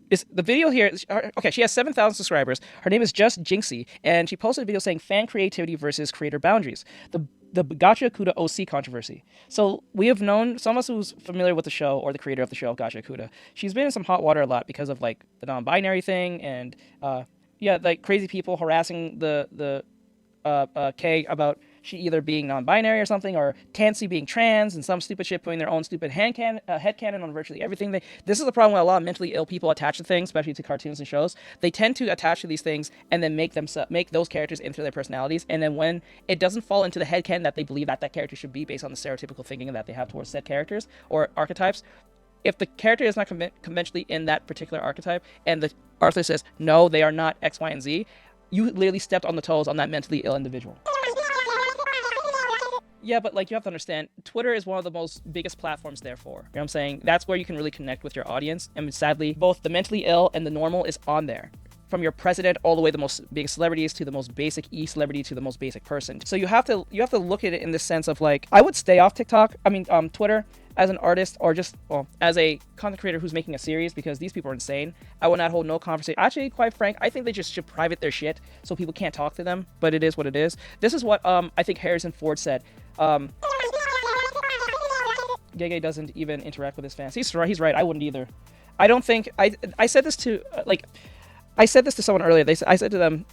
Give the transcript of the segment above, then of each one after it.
the video here. Okay, she has 7,000 subscribers. Her name is JustJinxie, and she posted a video saying fan creativity versus creator boundaries. The Gachiakuta OC controversy. So we have known, some of us who's familiar with the show or the creator of the show, Gachiakuta, she's been in some hot water a lot because of like the non-binary thing and like crazy people harassing the K about she either being non-binary or something, or Tansy being trans, and some stupid shit putting their own stupid headcanon on virtually everything. This is the problem with a lot of mentally ill people attach to things, especially to cartoons and shows. They tend to attach to these things and then make those characters into their personalities, and then when it doesn't fall into the headcanon that they believe that character should be based on the stereotypical thinking that they have towards said characters or archetypes, if the character is not conventionally in that particular archetype, and the author says, no, they are not X, Y, and Z, you literally stepped on the toes on that mentally ill individual. Yeah, but like you have to understand, Twitter is one of the most biggest platforms therefore. You know what I'm saying? That's where you can really connect with your audience. And sadly, both the mentally ill and the normal is on there. From your president all the way to the most biggest celebrities to the most basic celebrity to the most basic person. So you have to look at it in the sense of like, I would stay off Twitter as an artist, or just as a content creator who's making a series, because these people are insane. I would not hold no conversation. Actually, quite frank, I think they just should private their shit so people can't talk to them. But it is what it is. This is what I think Harrison Ford said. Gege doesn't even interact with his fans. He's right. I wouldn't either. I don't think I said this to I said this to someone earlier. I said to them,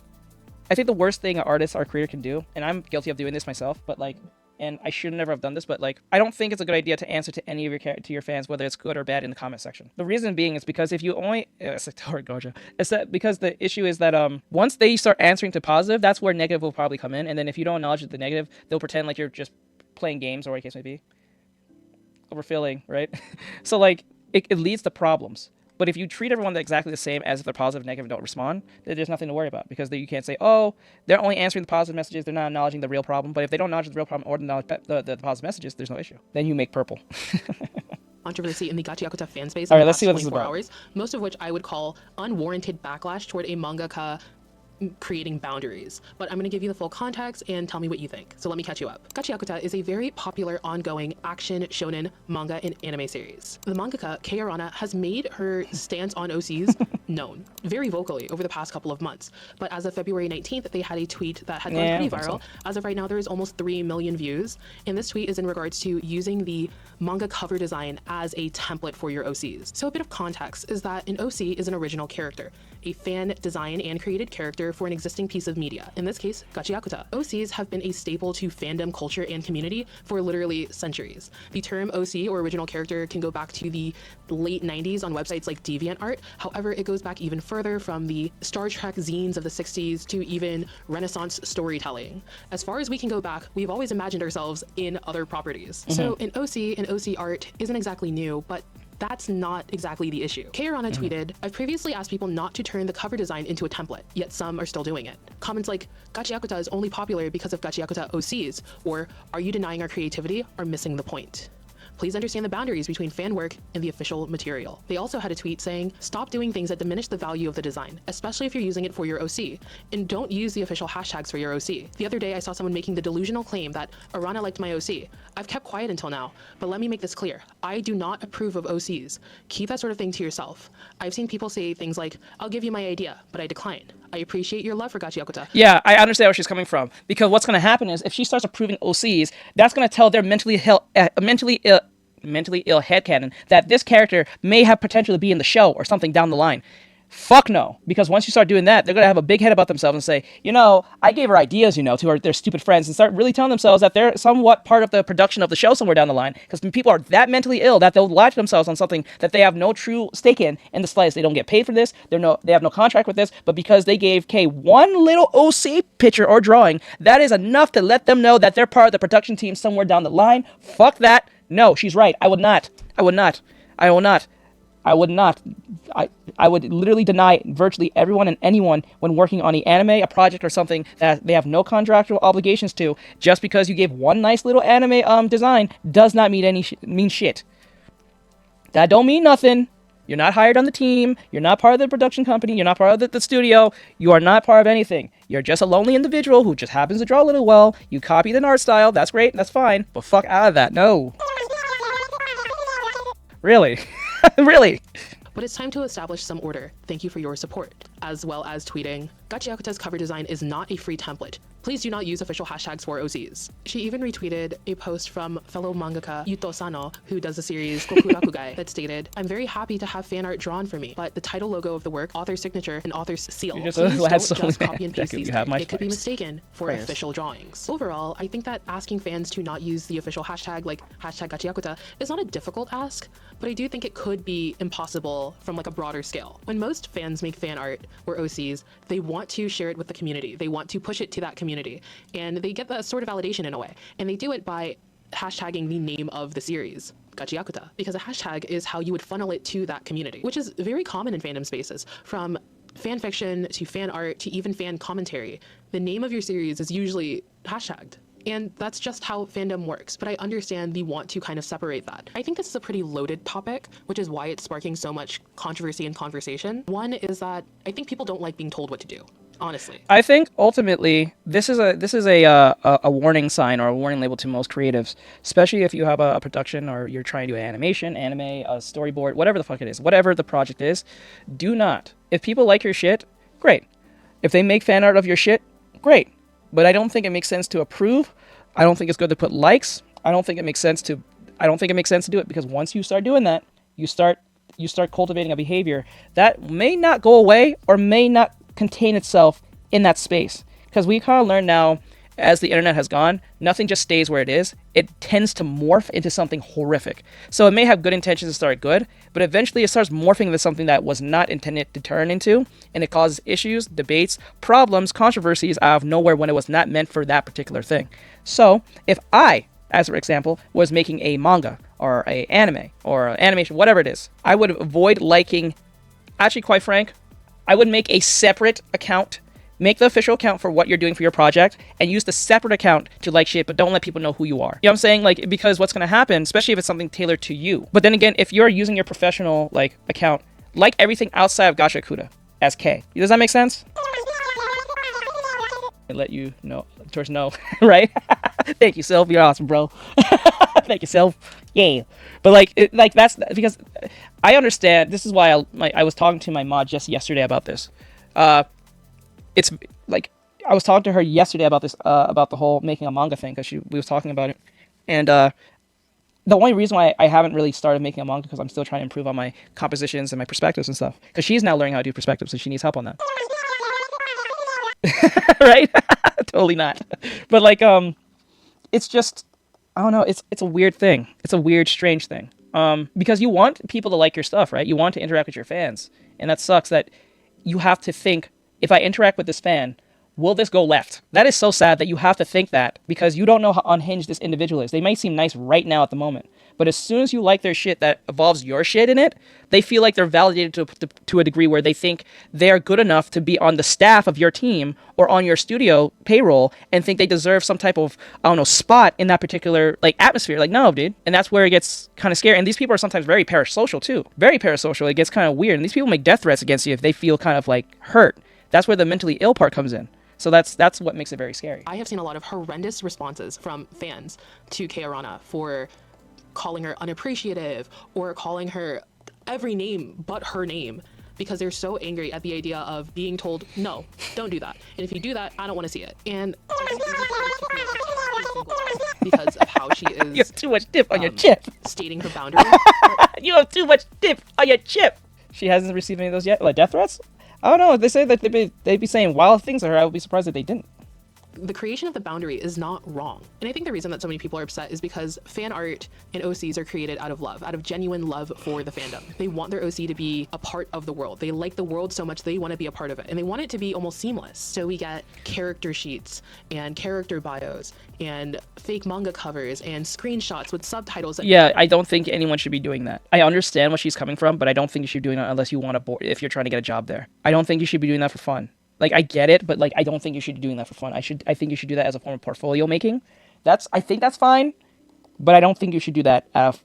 I think the worst thing an artist or a creator can do, and I'm guilty of doing this myself, but like, and I should never have done this, but like, I don't think it's a good idea to answer to any of your fans, whether it's good or bad, in the comment section. The reason being is because if you only, it's that because the issue is that once they start answering to positive, that's where negative will probably come in, and then if you don't acknowledge the negative, they'll pretend like you're just playing games or what the case may be. Overfilling, right? So like, it leads to problems. But if you treat everyone exactly the same as if they're positive, negative, and don't respond, then there's nothing to worry about, because you can't say, oh, they're only answering the positive messages, they're not acknowledging the real problem. But if they don't acknowledge the real problem or acknowledge the positive messages, there's no issue. Then you make purple. Controversy in the Gachiakuta fan space. All right, let's see what this is about. Hours, most of which I would call unwarranted backlash toward a mangaka creating boundaries. But I'm going to give you the full context and tell me what you think. So let me catch you up. Gachiakuta is a very popular ongoing action shonen manga and anime series. The mangaka Kei Arana has made her stance on OCs known very vocally over the past couple of months. But as of February 19th, they had a tweet that had gone pretty viral. As of right now, there is almost 3 million views. And this tweet is in regards to using the manga cover design as a template for your OCs. So a bit of context is that an OC is an original character, a fan designed and created character for an existing piece of media, in this case, Gachiakuta. OCs have been a staple to fandom culture and community for literally centuries. The term OC, or original character, can go back to the late 90s on websites like DeviantArt. However, it goes back even further, from the Star Trek zines of the 60s to even Renaissance storytelling. As far as we can go back, we've always imagined ourselves in other properties. So an OC and OC art isn't exactly new, but that's not exactly the issue. Kei Arana tweeted, I've previously asked people not to turn the cover design into a template, yet some are still doing it. Comments like, Gachiakuta is only popular because of Gachiakuta OCs, or are you denying our creativity, are missing the point. Please understand the boundaries between fan work and the official material. They also had a tweet saying, stop doing things that diminish the value of the design, especially if you're using it for your OC, and don't use the official hashtags for your OC. The other day I saw someone making the delusional claim that Arana liked my OC. I've kept quiet until now, but let me make this clear. I do not approve of OCs. Keep that sort of thing to yourself. I've seen people say things like, I'll give you my idea, but I decline. I appreciate your love for Gachiakuta. Yeah, I understand where she's coming from, because what's going to happen is if she starts approving OCs, that's going to tell their mentally ill headcanon that this character may have potential to be in the show or something down the line. Fuck no. Because once you start doing that, they're going to have a big head about themselves and say, I gave her ideas, to their stupid friends, and start really telling themselves that they're somewhat part of the production of the show somewhere down the line. Because people are that mentally ill that they'll lie to themselves on something that they have no true stake in the slightest. They don't get paid for this. They have no contract with this. But because they gave Kay one little OC picture or drawing, that is enough to let them know that they're part of the production team somewhere down the line. Fuck that. No, she's right. I would not. I would literally deny virtually everyone and anyone when working on the anime, a project, or something that they have no contractual obligations to. Just because you gave one nice little anime design does not mean shit. That don't mean nothing. You're not hired on the team. You're not part of the production company. You're not part of the studio. You are not part of anything. You're just a lonely individual who just happens to draw a little well. You copied an art style. That's great. That's fine. But fuck out of that. No. Really? Really? but it's time to establish some order. Thank you for your support. As well as tweeting, Gachiakuta's cover design is not a free template. Please do not use official hashtags for OCs. She even retweeted a post from fellow mangaka Yuto Sano, who does the series Kokurakugai, that stated, "I'm very happy to have fan art drawn for me, but the title logo of the work, author's signature, and author's seal, please don't just copy and paste these things. It could be mistaken for official drawings." Overall, I think that asking fans to not use the official hashtag, like hashtag Gachiakuta, is not a difficult ask, but I do think it could be impossible from like a broader scale. When most fans make fan art or OCs, they want to share it with the community. They want to push it to that community, and they get that sort of validation in a way. And they do it by hashtagging the name of the series, Gachiakuta, because a hashtag is how you would funnel it to that community, which is very common in fandom spaces. From fan fiction to fan art to even fan commentary, the name of your series is usually hashtagged. And that's just how fandom works, but I understand the want to kind of separate that. I think this is a pretty loaded topic, which is why it's sparking so much controversy and conversation. One is that I think people don't like being told what to do, honestly. I think ultimately this is a warning sign or a warning label to most creatives, especially if you have a production or you're trying to do an animation, anime, a storyboard, whatever the fuck it is, whatever the project is. Do not. If people like your shit, great. If they make fan art of your shit, great. But I don't think it makes sense to approve. I don't think it's good to put likes. I don't think it makes sense to do it, because once you start doing that, you start cultivating a behavior that may not go away or may not contain itself in that space. Because we kind of learn now, as the internet has gone, nothing just stays where it is. It tends to morph into something horrific. So it may have good intentions to start good, but eventually it starts morphing into something that was not intended to turn into, and it causes issues, debates, problems, controversies out of nowhere when it was not meant for that particular thing. So if I, as for example, was making a manga or a anime or an animation, whatever it is, I would avoid liking. Actually, quite frank, I would make a separate account. Make the official account for what you're doing for your project and use the separate account to like shit, but don't let people know who you are. You know what I'm saying? Like, because what's going to happen, especially if it's something tailored to you. But then again, if you're using your professional like account, like everything outside of Gachiakuta as K. Does that make sense? I let you know, towards no, right? Thank you, Sylph. You're awesome, bro. Thank you, Sylph. Yeah. But like that's because I understand. This is why I was talking to my mod just yesterday about this. It's like I was talking to her yesterday about this, about the whole making a manga thing, because we was talking about it, and the only reason why I haven't really started making a manga because I'm still trying to improve on my compositions and my perspectives and stuff. Because she's now learning how to do perspectives, so she needs help on that. Right? Totally not. But like, it's just, I don't know. It's a weird thing. It's a weird, strange thing. Because you want people to like your stuff, right? You want to interact with your fans, and that sucks that you have to think, if I interact with this fan, will this go left? That is so sad that you have to think that, because you don't know how unhinged this individual is. They might seem nice right now at the moment, but as soon as you like their shit that involves your shit in it, they feel like they're validated to a degree where they think they're good enough to be on the staff of your team or on your studio payroll and think they deserve some type of, I don't know, spot in that particular like atmosphere. Like, no, dude. And that's where it gets kind of scary. And these people are sometimes very parasocial too. Very parasocial. It gets kind of weird. And these people make death threats against you if they feel kind of like hurt. That's where the mentally ill part comes in. So that's what makes it very scary. I have seen a lot of horrendous responses from fans to Keirana for calling her unappreciative or calling her every name but her name, because they're so angry at the idea of being told, no, don't do that. And if you do that, I don't want to see it. And because of how she is. You have too much dip on your chip. Stating her boundaries. You have too much dip on your chip. She hasn't received any of those yet? Like death threats? I don't know. They say that they'd be saying wild things to her. I would be surprised if they didn't. The creation of the boundary is not wrong. And I think the reason that so many people are upset is because fan art and OCs are created out of love, out of genuine love for the fandom. They want their OC to be a part of the world. They like the world so much they want to be a part of it, and they want it to be almost seamless. So we get character sheets and character bios and fake manga covers and screenshots with subtitles. Yeah, I don't think anyone should be doing that. I understand what she's coming from, but I don't think you should be doing that unless you want to, if you're trying to get a job there. I don't think you should be doing that for fun. Like, I get it, but like, I don't think you should be doing that for fun. I think you should do that as a form of portfolio making. I think that's fine, but I don't think you should do that out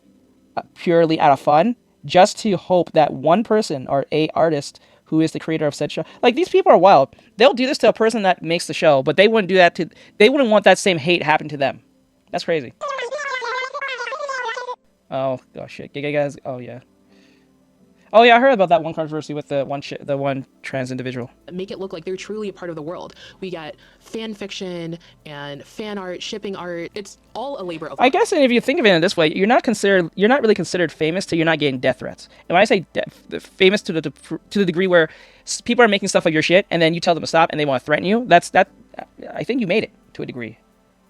of purely out of fun, just to hope that one person or a artist who is the creator of said show. Like, these people are wild. They'll do this to a person that makes the show, but they wouldn't do that to. They wouldn't want that same hate happen to them. That's crazy. Oh shit, guys. Oh yeah. Oh yeah, I heard about that one controversy with the one trans individual. Make it look like they're truly a part of the world. We get fan fiction and fan art, shipping art. It's all a labor of love. I guess if you think of it in this way, you're not really considered famous till you're not getting death threats. And when I say famous to the degree where people are making stuff like your shit, and then you tell them to stop, and they want to threaten you, I think you made it to a degree,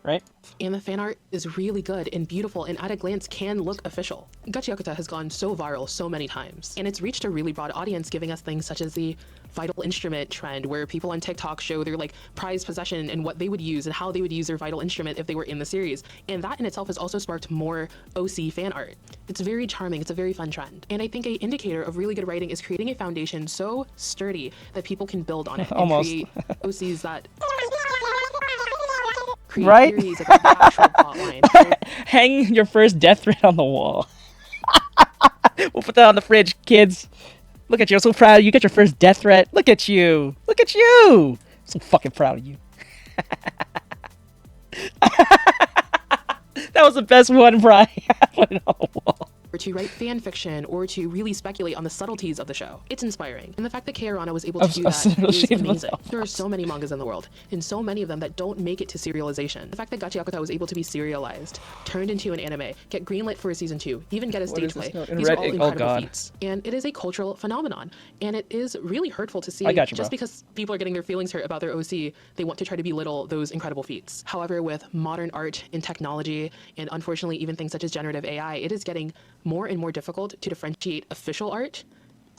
right? And the fan art is really good and beautiful and at a glance can look official. Gachiakuta has gone so viral so many times, and it's reached a really broad audience, giving us things such as the vital instrument trend, where people on TikTok show their like prized possession and what they would use and how they would use their vital instrument if they were in the series. And that in itself has also sparked more OC fan art. It's very charming, it's a very fun trend. And I think an indicator of really good writing is creating a foundation so sturdy that people can build on it and create OCs that create right? theories about the actual plotline. Hang your first death threat on the wall. We'll put that on the fridge, kids. Look at you. I'm so proud of you. You get your first death threat. Look at you. Look at you. I'm so fucking proud of you. That was the best one, Brian. Put it on the wall. Or to write fan fiction, or to really speculate on the subtleties of the show. It's inspiring. And the fact that Kei was able to do that is amazing. There are so many mangas in the world, and so many of them that don't make it to serialization. The fact that Gachiakuta was able to be serialized, turned into an anime, get greenlit for a season 2, even get a stage play, these are all incredible feats. And it is a cultural phenomenon. And it is really hurtful to see just because people are getting their feelings hurt about their OC, they want to try to belittle those incredible feats. However, with modern art and technology, and unfortunately even things such as generative AI, it is getting more and more difficult to differentiate official art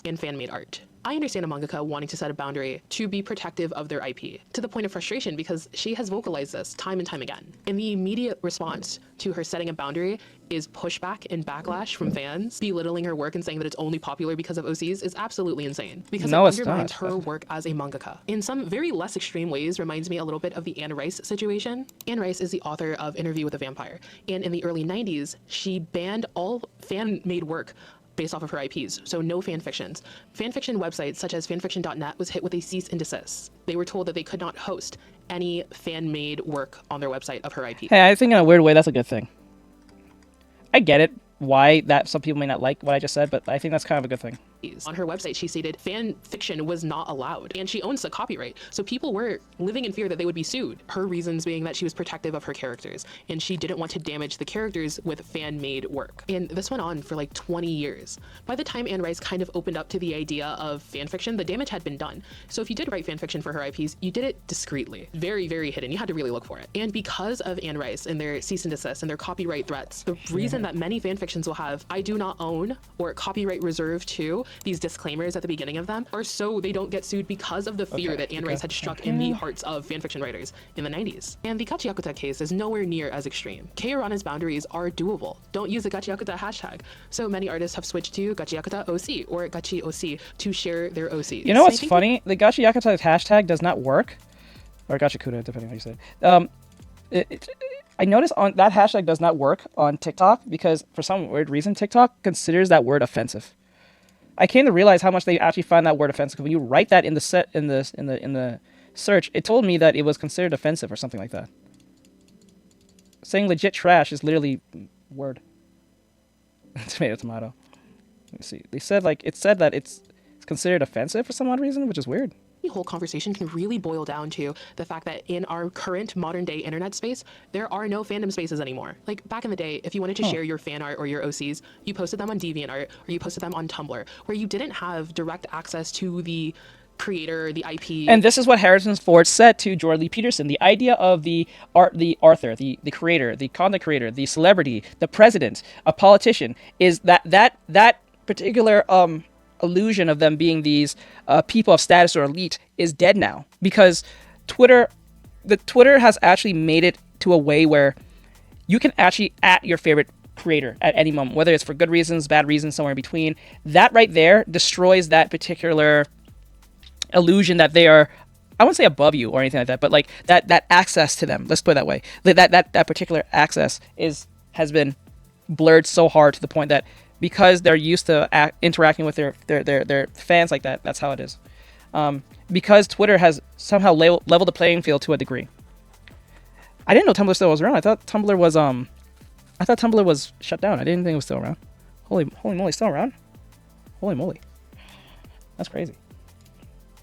and fan-made art. I understand a mangaka wanting to set a boundary to be protective of their IP, to the point of frustration because she has vocalized this time and time again. And the immediate response to her setting a boundary is pushback and backlash from fans. Belittling her work and saying that it's only popular because of OCs is absolutely insane, because it undermines her work as a mangaka. In some very less extreme ways, reminds me a little bit of the Anne Rice situation. Anne Rice is the author of Interview with a Vampire, and in the early 90s, she banned all fan-made work based off of her IPs, so no fan fictions. Fanfiction websites such as fanfiction.net was hit with a cease and desist. They were told that they could not host any fan-made work on their website of her IP. Hey, I think in a weird way that's a good thing. I get it, why that some people may not like what I just said, but I think that's kind of a good thing. On her website, she stated fan fiction was not allowed, and she owns the copyright, so people were living in fear that they would be sued. Her reasons being that she was protective of her characters, and she didn't want to damage the characters with fan-made work. And this went on for like 20 years. By the time Anne Rice kind of opened up to the idea of fan fiction, the damage had been done. So if you did write fan fiction for her IPs, you did it discreetly, very, very hidden. You had to really look for it. And because of Anne Rice and their cease and desist and their copyright threats, the reason that many fan fictions will have "I do not own" or "copyright reserved to," these disclaimers at the beginning of them, are so they don't get sued because of the fear that Anne Rice had struck in the hearts of fanfiction writers in the 90s. And the Gachiakuta case is nowhere near as extreme. Kei boundaries are doable. Don't use the Gachiakuta hashtag. So many artists have switched to Gachiakuta OC or Gachi OC to share their OCs. You know what's funny? The Gachiakuta hashtag does not work, or Gachiakuta, depending on how you say it. I noticed on that hashtag does not work on TikTok because for some weird reason TikTok considers that word offensive. I came to realize how much they actually find that word offensive. When you write that in the search, it told me that it was considered offensive or something like that. Saying legit trash is literally word. Tomato, tomato. Let me see. They said it said that it's considered offensive for some odd reason, which is weird. The whole conversation can really boil down to the fact that in our current modern day internet space, there are no fandom spaces anymore. Like back in the day, if you wanted to share your fan art or your OCs, you posted them on DeviantArt or you posted them on Tumblr, where you didn't have direct access to the creator, the IP. And this is what Harrison Ford said to Jordan Lee Peterson. The idea of the author, the creator, the content creator, the celebrity, the president, a politician, is that particular illusion of them being these people of status or elite is dead now, because Twitter has actually made it to a way where you can actually at your favorite creator at any moment, whether it's for good reasons, bad reasons, somewhere in between. That right there destroys that particular illusion that they are, I won't say above you or anything like that, but like that access to them, let's put it that way, that particular access has been blurred so hard to the point that because they're used to interacting with their fans like that, that's how it is. Because Twitter has somehow leveled the playing field to a degree. I didn't know Tumblr still was around. I thought Tumblr was shut down. I didn't think it was still around. Holy moly, still around? Holy moly. That's crazy.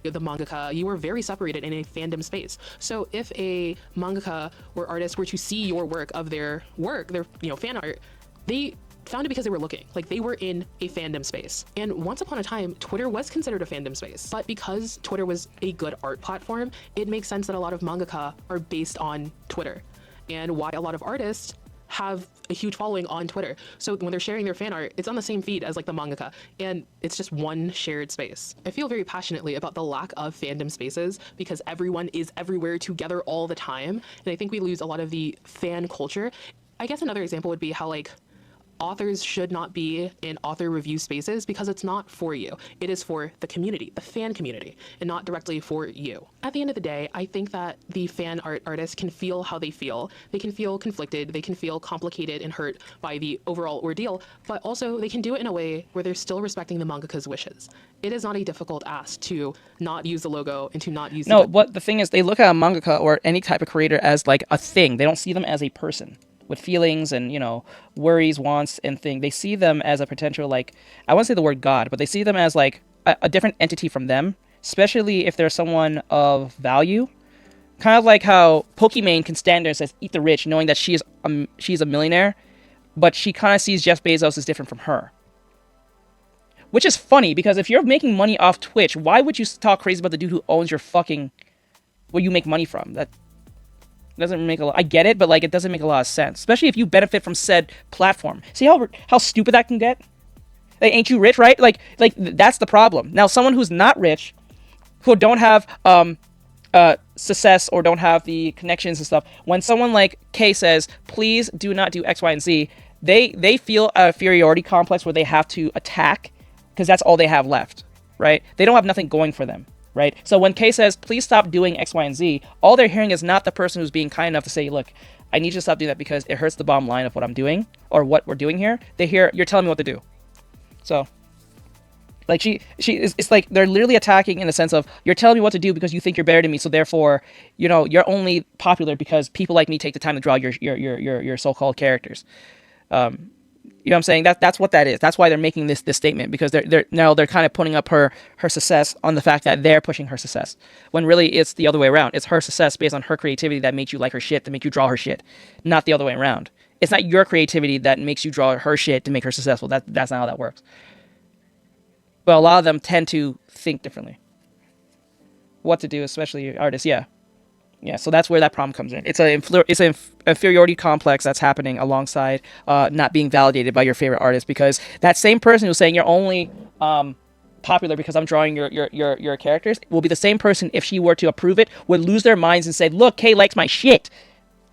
The mangaka, you were very separated in a fandom space. So if a mangaka or artist were to see your work of their work, their fan art, they found it because they were looking. Like, they were in a fandom space. And once upon a time, Twitter was considered a fandom space. But because Twitter was a good art platform, it makes sense that a lot of mangaka are based on Twitter, and why a lot of artists have a huge following on Twitter. So when they're sharing their fan art, it's on the same feed as like the mangaka, and it's just one shared space. I feel very passionately about the lack of fandom spaces because everyone is everywhere together all the time, and I think we lose a lot of the fan culture. I guess another example would be how, like, authors should not be in author review spaces because it's not for you. It is for the community, the fan community, and not directly for you. At the end of the day, I think that the fan art artists can feel how they feel. They can feel conflicted, they can feel complicated and hurt by the overall ordeal, but also they can do it in a way where they're still respecting the mangaka's wishes. It is not a difficult ask to not use the logo and to not use but the thing is, they look at a mangaka or any type of creator as like a thing. They don't see them as a person with feelings and, worries, wants, and things. They see them as a potential, like, I won't say the word God, but they see them as like a different entity from them, especially if they're someone of value. Kind of like how Pokimane can stand there and says, eat the rich, knowing that she's a millionaire, but she kind of sees Jeff Bezos as different from her. Which is funny, because if you're making money off Twitch, why would you talk crazy about the dude who owns your fucking, what you make money from? That doesn't make a lot. I get it, but like, it doesn't make a lot of sense, especially if you benefit from said platform. See how stupid that can get? Like, ain't you rich, right? Like that's the problem. Now, someone who's not rich, who don't have success or don't have the connections and stuff, when someone like Kay says, please do not do X, Y, and Z, they feel a inferiority complex where they have to attack because that's all they have left, right? They don't have nothing going for them. Right? So when Kay says, please stop doing X, Y, and Z, all they're hearing is not the person who's being kind enough to say, look, I need you to stop doing that because it hurts the bottom line of what I'm doing or what we're doing here. They hear, you're telling me what to do. So, like, it's like they're literally attacking in the sense of, you're telling me what to do because you think you're better than me, so therefore, you're only popular because people like me take the time to draw your so-called characters. You know what I'm saying? That's what that is. That's why they're making this statement, because they're kind of putting up her success on the fact that they're pushing her success, when really it's the other way around. It's her success based on her creativity that makes you like her shit, to make you draw her shit, not the other way around. It's not your creativity that makes you draw her shit to make her successful. That's not how that works. But a lot of them tend to think differently. What to do, especially artists, yeah. So that's where that problem comes in. It's an inferiority complex that's happening alongside not being validated by your favorite artist, because that same person who's saying you're only popular because I'm drawing your characters will be the same person, if she were to approve it, would lose their minds and say, look, Kay likes my shit.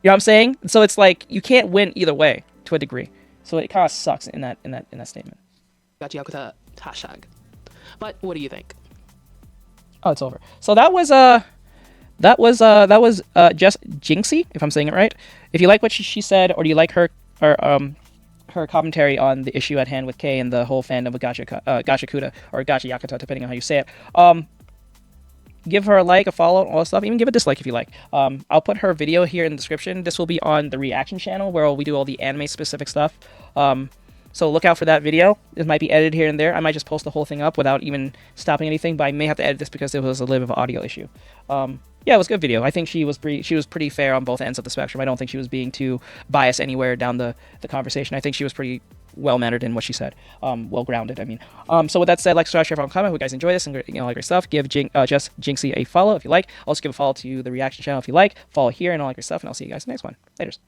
You know what I'm saying? So it's like you can't win either way to a degree. So it kind of sucks in that statement. Gachiakuta hashtag. But what do you think? Oh, it's over. So that was JustJinxie, if I'm saying it right. If you like what she said, or do you like her commentary on the issue at hand with Kay and the whole fandom of Gachiakuta or Gachiakuta, depending on how you say it, give her a like, a follow, all that stuff. Even give a dislike if you like. I'll put her video here in the description. This will be on the reaction channel where we do all the anime specific stuff. So look out for that video. It might be edited here and there. I might just post the whole thing up without even stopping anything, but I may have to edit this because there was a little bit of an audio issue. Yeah, it was a good video. I think she was pretty fair on both ends of the spectrum. I don't think she was being too biased anywhere down the conversation. I think she was pretty well-mannered in what she said. Well-grounded, I mean. So with that said, like, subscribe, share, follow, comment. Hope you guys enjoy this and all that great stuff. Give JustJinxie a follow if you like. Also give a follow to the reaction channel if you like. Follow here and all that great stuff, and I'll see you guys in the next one. Laters.